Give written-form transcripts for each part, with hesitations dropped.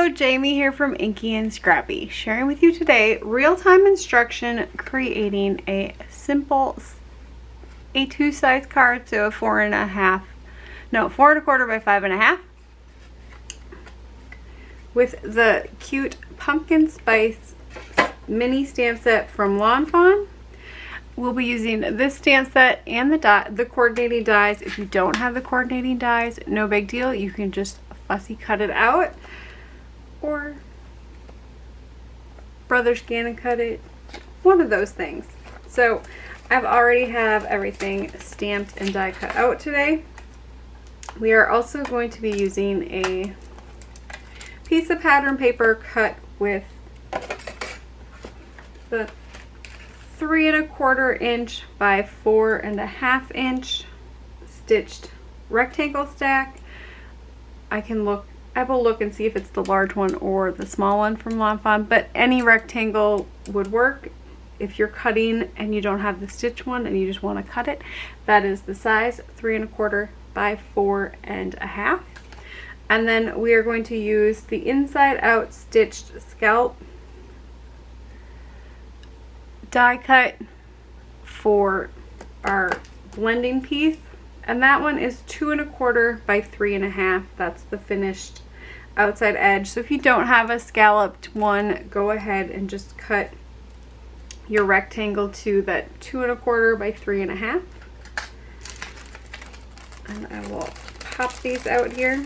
Hello, Jamie here from Inky and Scrappy, sharing with you today real-time instruction creating a simple A2 size card, so a 4.25 by 5.5, with the cute pumpkin spice mini stamp set from Fawn. We'll be using this stamp set and the coordinating dies. If you don't have the coordinating dies, no big deal. You can just fussy cut it out, or brother scan and cut it, one of those things. So I've already have everything stamped and die cut out today. We are also going to be using a piece of pattern paper cut with the 3.25 inch by 4.5 inch stitched rectangle stack. I will look and see if it's the large one or the small one from Fawn, but any rectangle would work. If you're cutting and you don't have the stitch one and you just want to cut it, that is the size, 3.25 by 4.5. And then we are going to use the inside out stitched scalp die cut for our blending piece, and that one is 2.25 by 3.5. That's the finished outside edge. So if you don't have a scalloped one, go ahead and just cut your rectangle to that 2.25 by 3.5. And I will pop these out here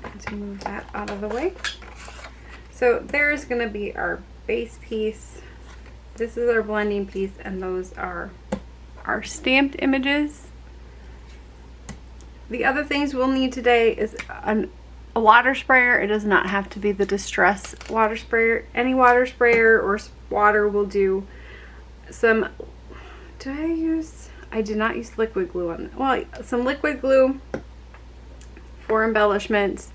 and to move that out of the way. So there's going to be our base piece. This is our blending piece, and those are our stamped images. The other things we'll need today is a water sprayer. It does not have to be the Distress water sprayer. Any water sprayer or water will do. Some, I did not use liquid glue on, well, some liquid glue for embellishments.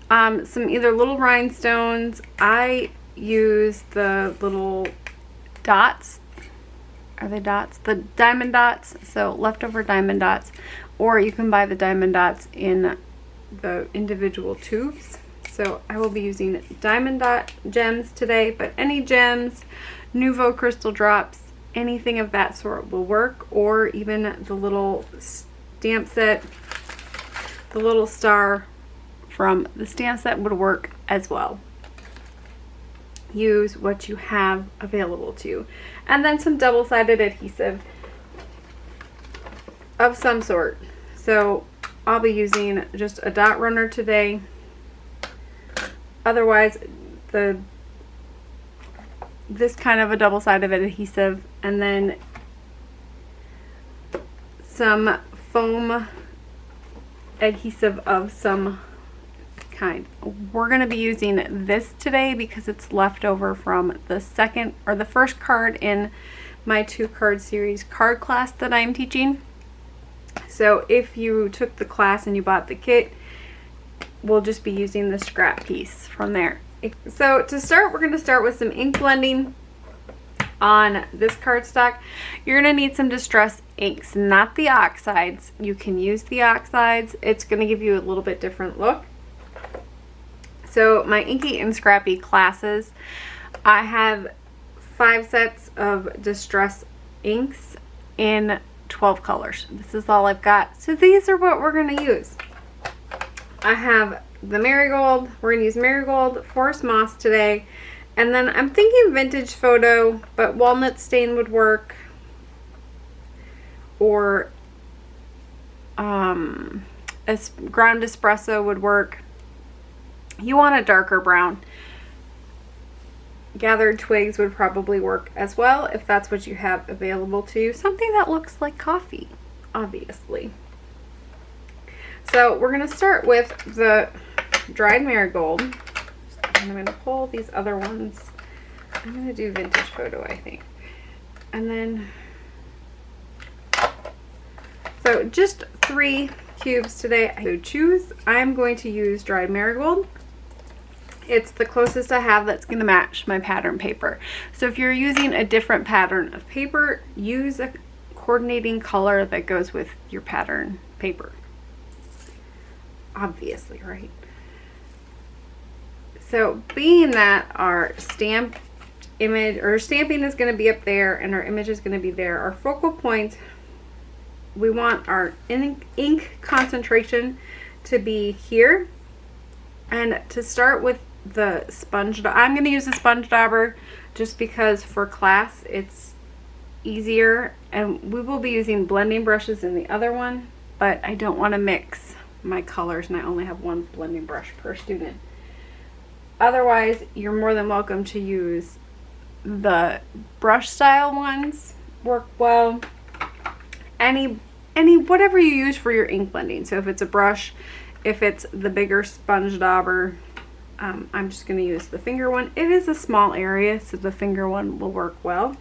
Some either little rhinestones. I use the little dots. Are they dots? The diamond dots. So leftover diamond dots. Or you can buy the diamond dots in the individual tubes. So I will be using diamond dot gems today, but any gems, Nouveau crystal drops, anything of that sort will work, or even the little stamp set, the little star from the stamp set would work as well. Use what you have available to you. And then some double-sided adhesive of some sort. So I'll be using just a dot runner today. Otherwise, this kind of a double-sided adhesive, and then some foam adhesive of some kind. We're going to be using this today because it's left over from the second or the first card in my 2-card series card class that I'm teaching. So if you took the class and you bought the kit, we'll just be using the scrap piece from there. So to start, we're going to start with some ink blending on this cardstock. You're going to need some Distress inks, not the oxides. You can use the oxides. It's going to give you a little bit different look. So my Inky and Scrappy classes, I have 5 sets of Distress inks in 12 colors. This is all I've got. So these are what we're going to use. I have the Marigold. We're going to use Marigold, Forest Moss today. And then I'm thinking Vintage Photo, but Walnut Stain would work. Or Ground Espresso would work. You want a darker brown. Gathered Twigs would probably work as well if that's what you have available to you. Something that looks like coffee, obviously. So we're going to start with the dried Marigold. And I'm going to pull these other ones. I'm going to do Vintage Photo, I think. And then, so just 3 cubes today. So choose. I'm going to use dried Marigold. It's the closest I have that's going to match my pattern paper. So if you're using a different pattern of paper, use a coordinating color that goes with your pattern paper. obviously, right? So being that our stamped image or stamping is going to be up there and our image is going to be there, our focal point, we want our ink concentration to be here. And to start with the sponge, I'm going to use a sponge dauber just because for class it's easier, and we will be using blending brushes in the other one, but I don't want to mix my colors and I only have one blending brush per student. Otherwise, you're more than welcome to use the brush style ones, work well. Any whatever you use for your ink blending. So if it's a brush, if it's the bigger sponge dauber, I'm just going to use the finger one. It is a small area, so the finger one will work well.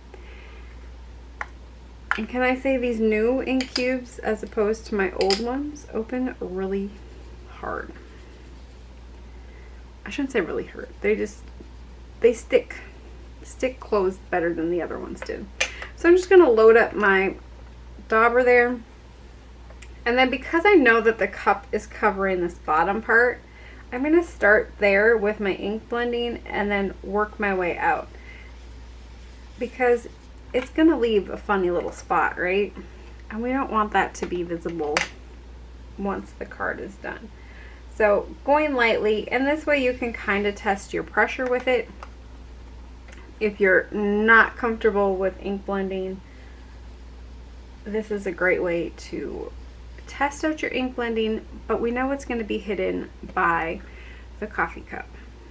And can I say these new ink cubes, as opposed to my old ones, open really hard. I shouldn't say really hard. They stick closed better than the other ones did. So I'm just going to load up my dauber there. And then because I know that the cup is covering this bottom part, I'm going to start there with my ink blending and then work my way out. Because it's going to leave a funny little spot, right? And we don't want that to be visible once the card is done. So going lightly, and this way you can kind of test your pressure with it. If you're not comfortable with ink blending, this is a great way to test out your ink blending, but we know it's going to be hidden by the coffee cup,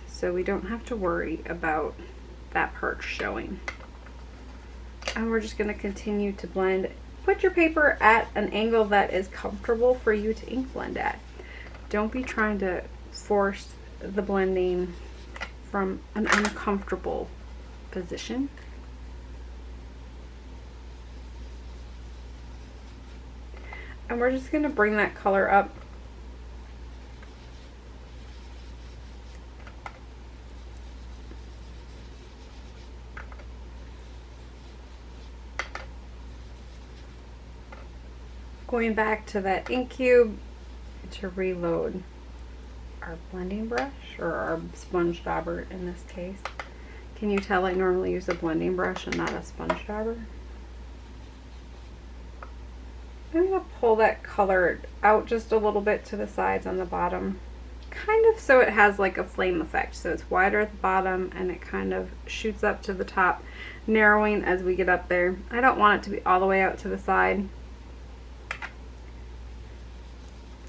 so we don't have to worry about that part showing. And we're just going to continue to blend. Put your paper at an angle that is comfortable for you to ink blend at. Don't be trying to force the blending from an uncomfortable position. And we're just going to bring that color up. Going back to that ink cube to reload our blending brush, or our sponge dauber in this case. Can you tell I normally use a blending brush and not a sponge dauber? I'm going to pull that color out just a little bit to the sides on the bottom, kind of so it has like a flame effect. So it's wider at the bottom and it kind of shoots up to the top, narrowing as we get up there. I don't want it to be all the way out to the side.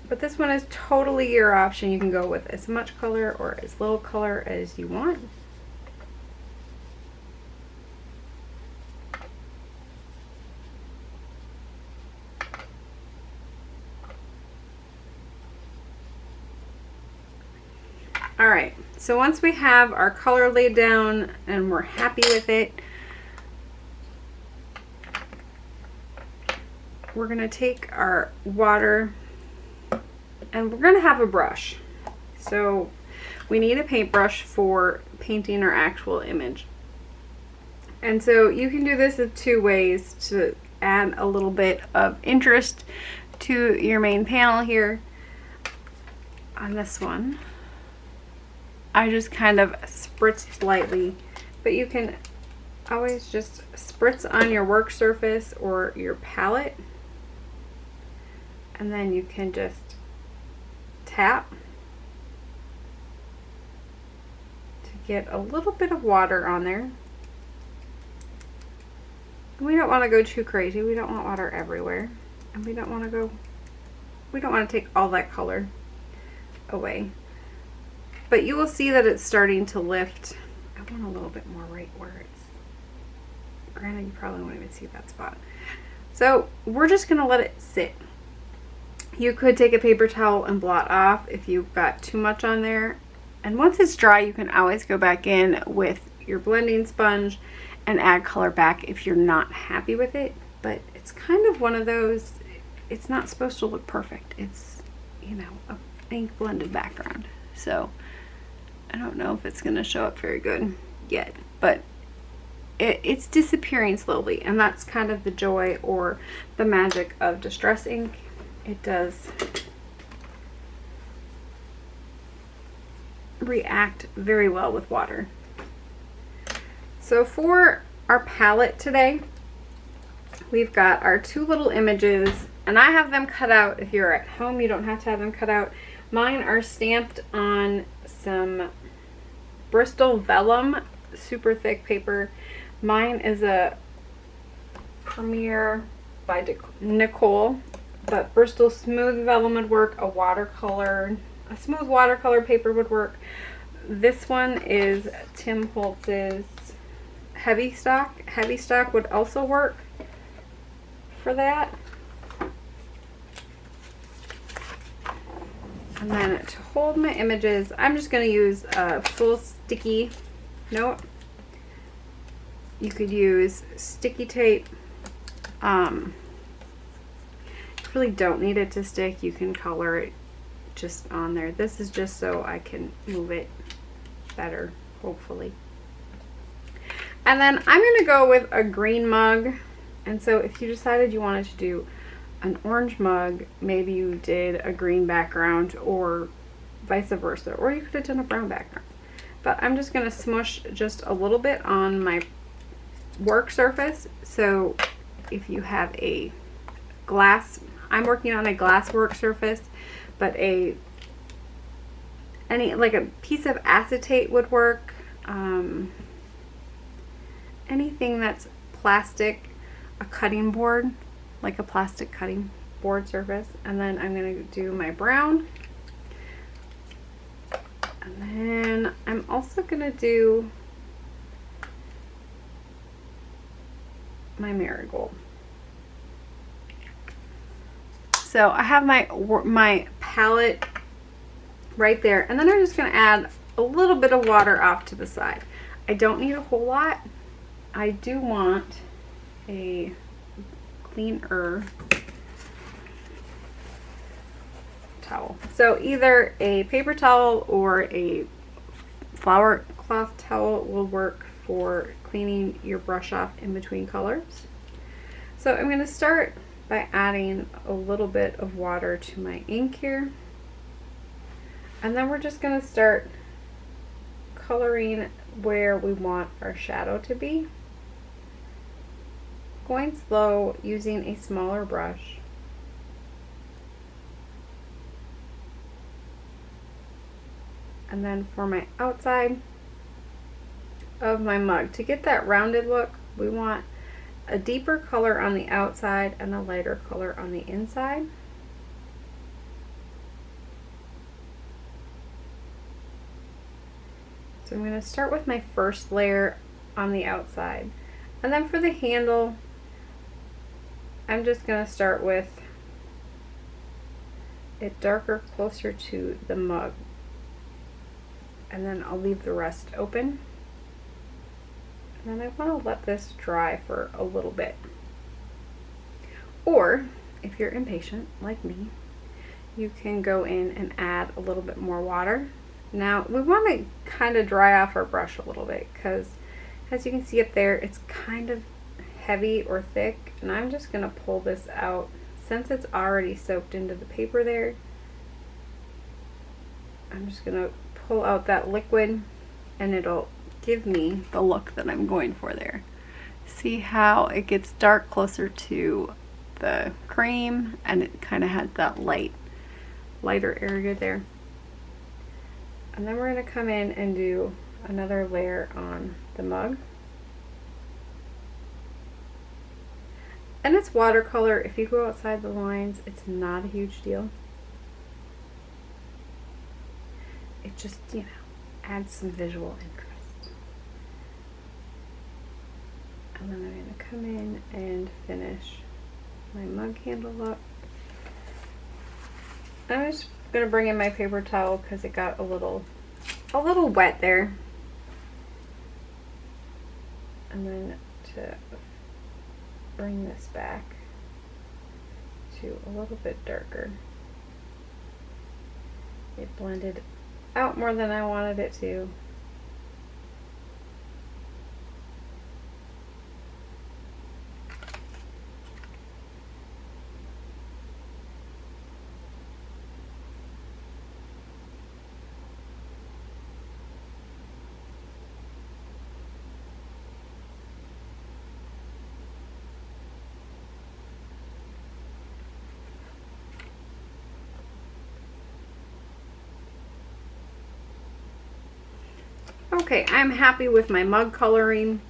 But this one is totally your option. You can go with as much color or as little color as you want. Alright, so once we have our color laid down and we're happy with it, we're going to take our water and we're going to have a brush. So we need a paintbrush for painting our actual image. And so you can do this in two ways to add a little bit of interest to your main panel here. On this one, I just kind of spritz lightly, but you can always just spritz on your work surface or your palette, and then you can just tap to get a little bit of water on there. We don't want to go too crazy. We don't want water everywhere, and we don't want to take all that color away. But you will see that it's starting to lift. I want a little bit more right where it's, granted you probably won't even see that spot. So we're just going to let it sit. You could take a paper towel and blot off if you've got too much on there. And once it's dry, you can always go back in with your blending sponge and add color back if you're not happy with it. But it's kind of one of those, it's not supposed to look perfect. It's, you know, a ink blended background. So I don't know if it's going to show up very good yet, but it's disappearing slowly, and that's kind of the joy or the magic of distress ink. It does react very well with water. So for our palette today, we've got our two little images, and I have them cut out. If you're at home, you don't have to have them cut out. Mine are stamped on some Bristol vellum, super thick paper. Mine is a Premier by Nicole, but Bristol smooth vellum would work. A smooth watercolor paper would work. This one is Tim Holtz's heavy stock. Heavy stock would also work for that. And then to hold my images, I'm just going to use a full sticky note. You could use sticky tape. You really don't need it to stick. You can color it just on there. This is just so I can move it better, hopefully. And then I'm going to go with a green mug. And so if you decided you wanted to do an orange mug, maybe you did a green background, or vice versa, or you could have done a brown background. But I'm just going to smush just a little bit on my work surface. So if you have a glass, I'm working on a glass work surface, but like a piece of acetate would work. Anything that's plastic, a cutting board, like a plastic cutting board surface. And then I'm going to do my brown. And then I'm also going to do my marigold. So I have my palette right there, and then I'm just going to add a little bit of water off to the side. I don't need a whole lot. I do want a cleaner towel. So either a paper towel or a flower cloth towel will work for cleaning your brush off in between colors. So I'm going to start by adding a little bit of water to my ink here. And then we're just going to start coloring where we want our shadow to be. Going slow, using a smaller brush. And then for my outside of my mug, to get that rounded look, we want a deeper color on the outside and a lighter color on the inside. So I'm going to start with my first layer on the outside. And then for the handle, I'm just going to start with it darker, closer to the mug. And then I'll leave the rest open. And then I want to let this dry for a little bit. Or, if you're impatient, like me, you can go in and add a little bit more water. Now, we want to kind of dry off our brush a little bit, because as you can see up there, it's kind of heavy or thick, and I'm just going to pull this out. Since it's already soaked into the paper there, I'm just going to pull out that liquid, and it'll give me the look that I'm going for there. See how it gets dark closer to the cream, and it kind of has that lighter area there. And then we're going to come in and do another layer on the mug. And it's watercolor. If you go outside the lines, it's not a huge deal. It just, you know, adds some visual interest. And then I'm going to come in and finish my mug handle up. I'm just going to bring in my paper towel because it got a little wet there. And then to bring this back to a little bit darker. It blended out more than I wanted it to. Okay, I'm happy with my mug coloring.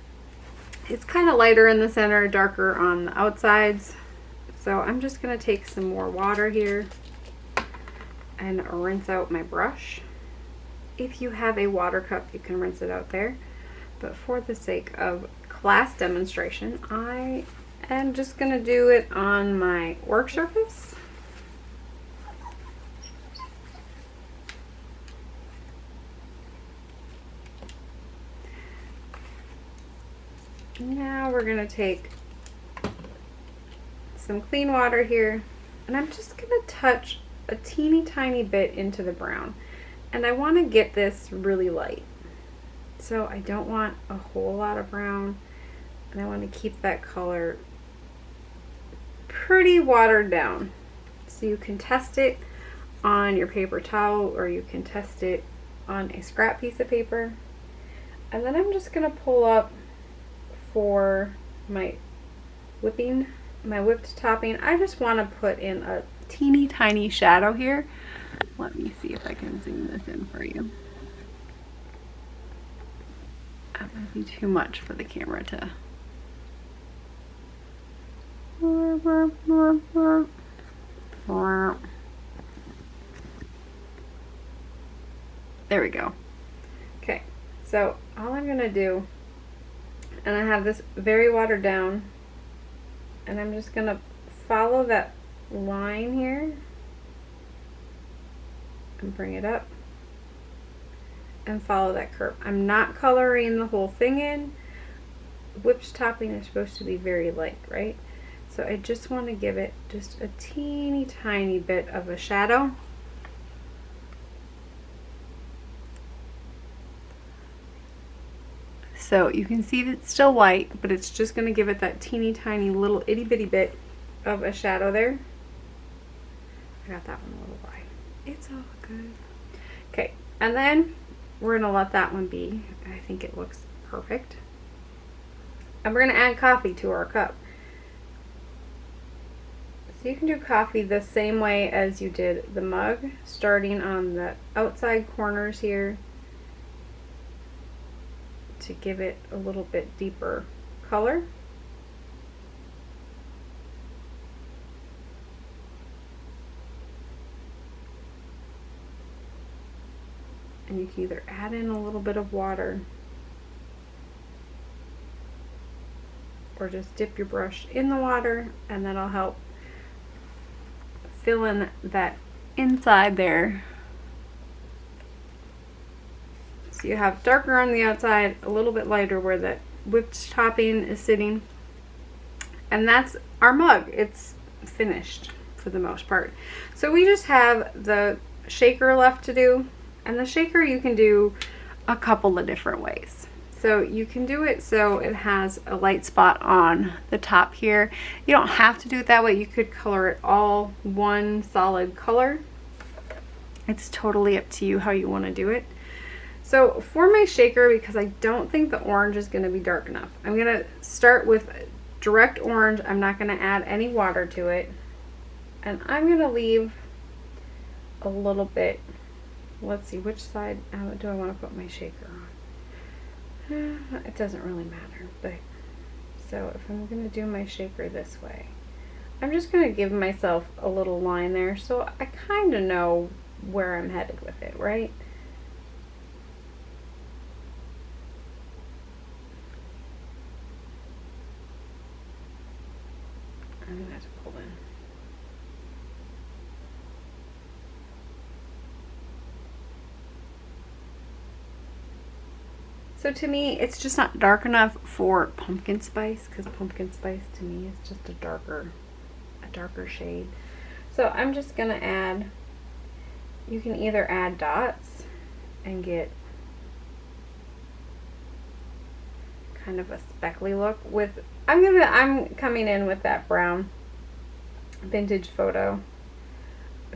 It's kind of lighter in the center, darker on the outsides. So I'm just going to take some more water here and rinse out my brush. If you have a water cup, you can rinse it out there. But for the sake of class demonstration, I am just going to do it on my work surface. Now we're going to take some clean water here, and I'm just going to touch a teeny tiny bit into the brown. And I want to get this really light. So I don't want a whole lot of brown, and I want to keep that color pretty watered down. So you can test it on your paper towel, or you can test it on a scrap piece of paper. And then I'm just going to pull up for my whipped topping. I just want to put in a teeny tiny shadow here. Let me see if I can zoom this in for you. That might be too much for the camera to. There we go. Okay, so all I'm gonna do, and I have this very watered down, and I'm just gonna follow that line here and bring it up and follow that curve. I'm not coloring the whole thing in. Whipped topping is supposed to be very light, right? So I just want to give it just a teeny tiny bit of a shadow. So you can see that it's still white, but it's just going to give it that teeny tiny little itty bitty bit of a shadow there. I got that one a little wide. It's all good. Okay, and then we're going to let that one be. I think it looks perfect. And we're going to add coffee to our cup. So you can do coffee the same way as you did the mug, starting on the outside corners here to give it a little bit deeper color. And you can either add in a little bit of water or just dip your brush in the water, and that'll help fill in that inside there. So you have darker on the outside, a little bit lighter where the whipped topping is sitting. And that's our mug. It's finished for the most part. So we just have the shaker left to do. And the shaker you can do a couple of different ways. So you can do it so it has a light spot on the top here. You don't have to do it that way. You could color it all one solid color. It's totally up to you how you want to do it. So for my shaker, because I don't think the orange is going to be dark enough, I'm going to start with direct orange. I'm not going to add any water to it. And I'm going to leave a little bit. Let's see, which side do I want to put my shaker on? It doesn't really matter, but so if I'm going to do my shaker this way, I'm just going to give myself a little line there so I kind of know where I'm headed with it, right? I'm going to have to pull in. So to me, it's just not dark enough for pumpkin spice, because pumpkin spice to me is just a darker shade. So I'm just gonna add, you can either add dots and get kind of a speckly look with, I'm coming in with that brown vintage photo,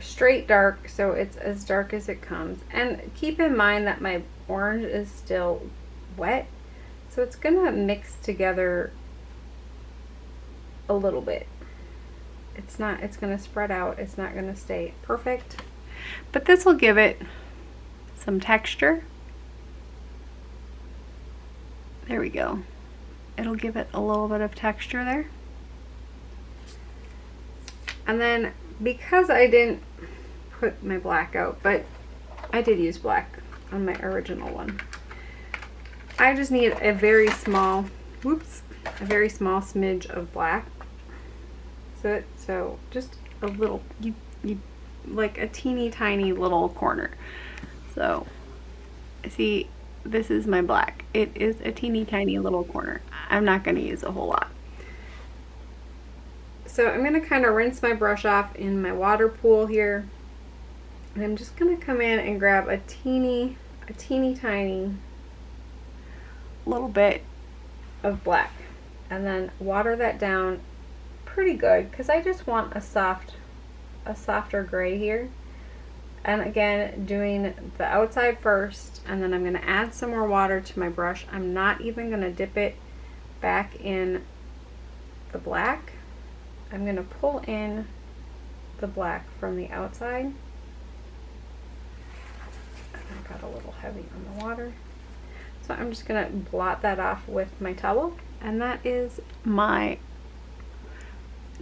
straight dark, so it's as dark as it comes. And keep in mind that my orange is still wet, so it's gonna mix together a little bit. It's gonna spread out. It's not gonna stay perfect, but this will give it some texture. There we go. It'll give it a little bit of texture there. And then because I didn't put my black out, but I did use black on my original one, I just need a very small, a very small smidge of black. So just a little, you like a teeny tiny little corner. So see, this is my black. It is a teeny tiny little corner. I'm not going to use a whole lot. So I'm going to kind of rinse my brush off in my water pool here. And I'm just going to come in and grab a teeny tiny little bit of black. And then water that down pretty good, because I just want a softer gray here. And again, doing the outside first, and then I'm going to add some more water to my brush. I'm not even going to dip it back in the black. I'm going to pull in the black from the outside. I got a little heavy on the water. So I'm just going to blot that off with my towel. And that is my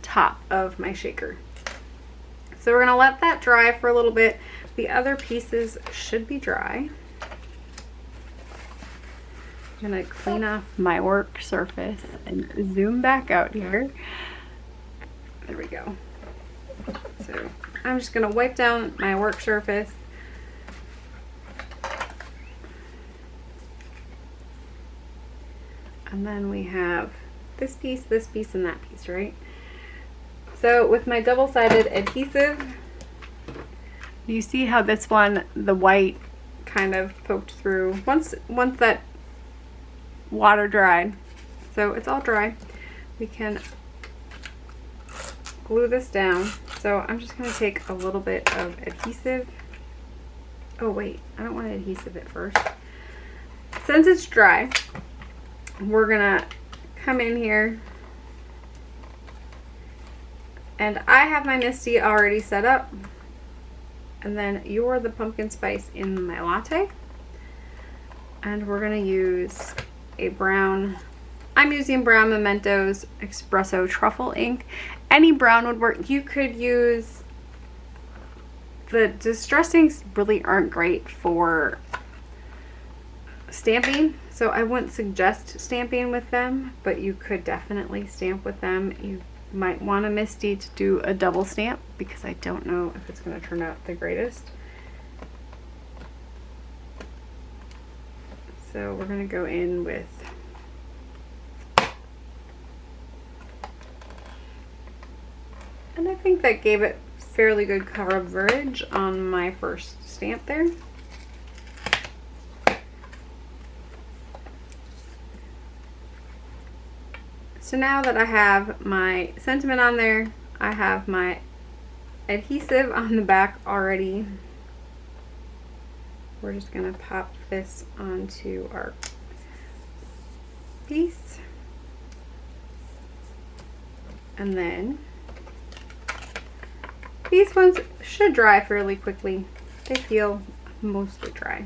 top of my shaker. So we're going to let that dry for a little bit. The other pieces should be dry. I'm going to clean off my work surface and zoom back out here. There we go. So I'm just going to wipe down my work surface. And then we have this piece, and that piece, right? So with my double-sided adhesive, you see how this one, the white kind of poked through once that water dried. So it's all dry. We can glue this down. So I'm just going to take a little bit of adhesive. Oh wait, I don't want to adhesive it first. Since it's dry, we're going to come in here. And I have my Misty already set up. And then you're the pumpkin spice in my latte. And we're going to use a brown, I'm using Brown Mementos Espresso Truffle ink. Any brown would work. You could use, the distress inks really aren't great for stamping. So I wouldn't suggest stamping with them, but you could definitely stamp with them. You might want a Misty to do a double stamp, because I don't know if it's going to turn out the greatest. So we're going to go in with and I think that gave it fairly good coverage on my first stamp there. So now that I have my sentiment on there, I have my adhesive on the back already. We're just going to pop this onto our piece. And then these ones should dry fairly quickly. They feel mostly dry.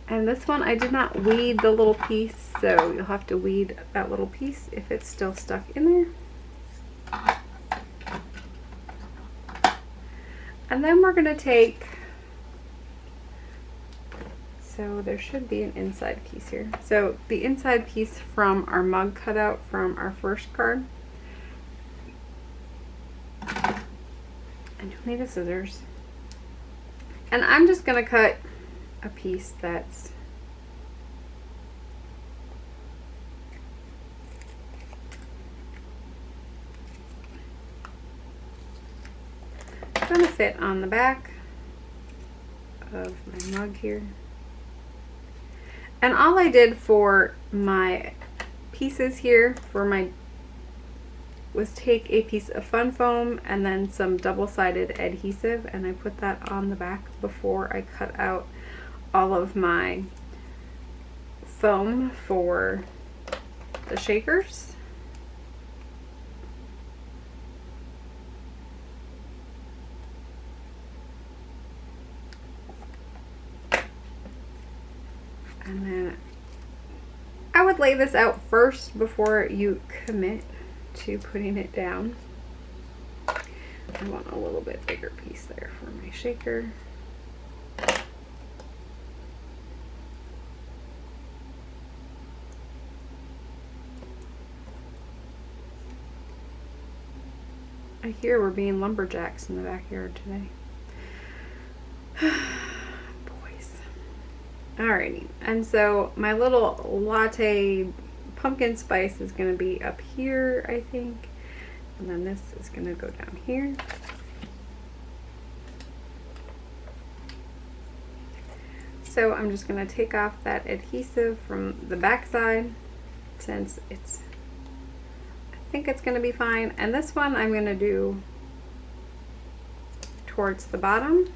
And this one, I did not weed the little piece, so you'll have to weed that little piece if it's still stuck in there. And then we're going to take, so there should be an inside piece here. So the inside piece from our mug cutout from our first card. And you'll need a scissors. And I'm just going to cut a piece that's going to fit on the back of my mug here. And all I did for my pieces here was take a piece of fun foam and then some double-sided adhesive, and I put that on the back before I cut out all of my foam for the shakers. And then would lay this out first before you commit to putting it down. I want a little bit bigger piece there for my shaker. I hear we're being lumberjacks in the backyard today. Boys. Alrighty, and so my little latte pumpkin spice is going to be up here, I think. And then this is going to go down here. So I'm just going to take off that adhesive from the back side, since it's, I think it's going to be fine. And this one I'm going to do towards the bottom.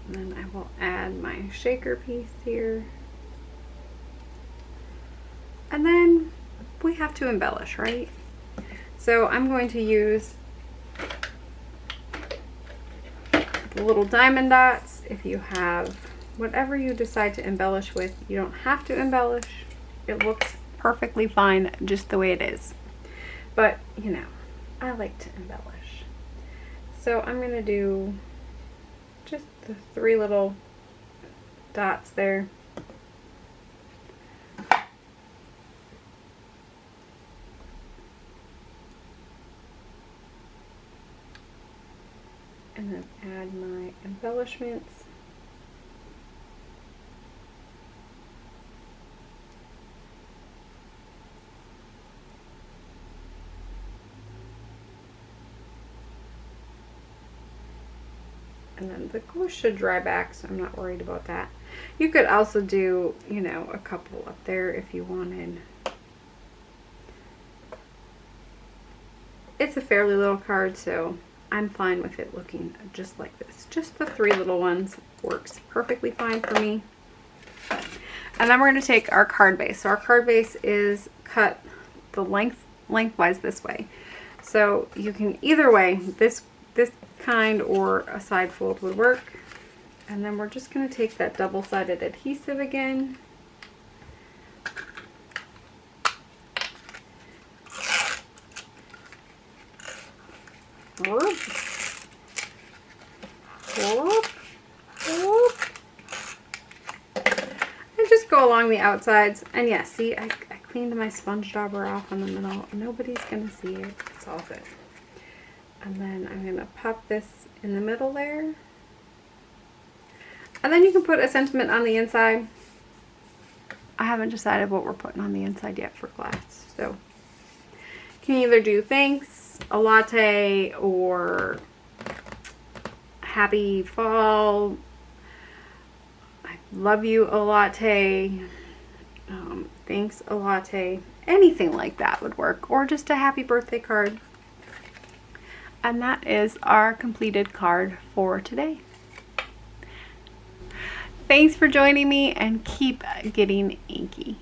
And then I will add my shaker piece here. And then we have to embellish, right? So I'm going to use the little diamond dots. If you have whatever you decide to embellish with, you don't have to embellish. It looks perfectly fine just the way it is. But, you know, I like to embellish. So I'm going to do just the 3 little dots there. And then add my embellishments. And then the glue should dry back, so I'm not worried about that. You could also do, you know, a couple up there if you wanted. It's a fairly little card, so I'm fine with it looking just like this. Just the 3 little ones works perfectly fine for me. And then we're going to take our card base. So our card base is cut the lengthwise this way. So you can either way, this kind or a side fold would work. And then we're just going to take that double-sided adhesive again. Whoop. Whoop. Whoop. And just go along the outsides. And yeah, see, I cleaned my sponge dauber off on the middle. Nobody's going to see it. It's all good. And then I'm going to pop this in the middle there. And then you can put a sentiment on the inside. I haven't decided what we're putting on the inside yet for glass. So you can either do thanks, a latte, or happy fall, I love you a latte, thanks a latte, anything like that would work, or just a happy birthday card. And that is our completed card for today. Thanks for joining me, and keep getting inky.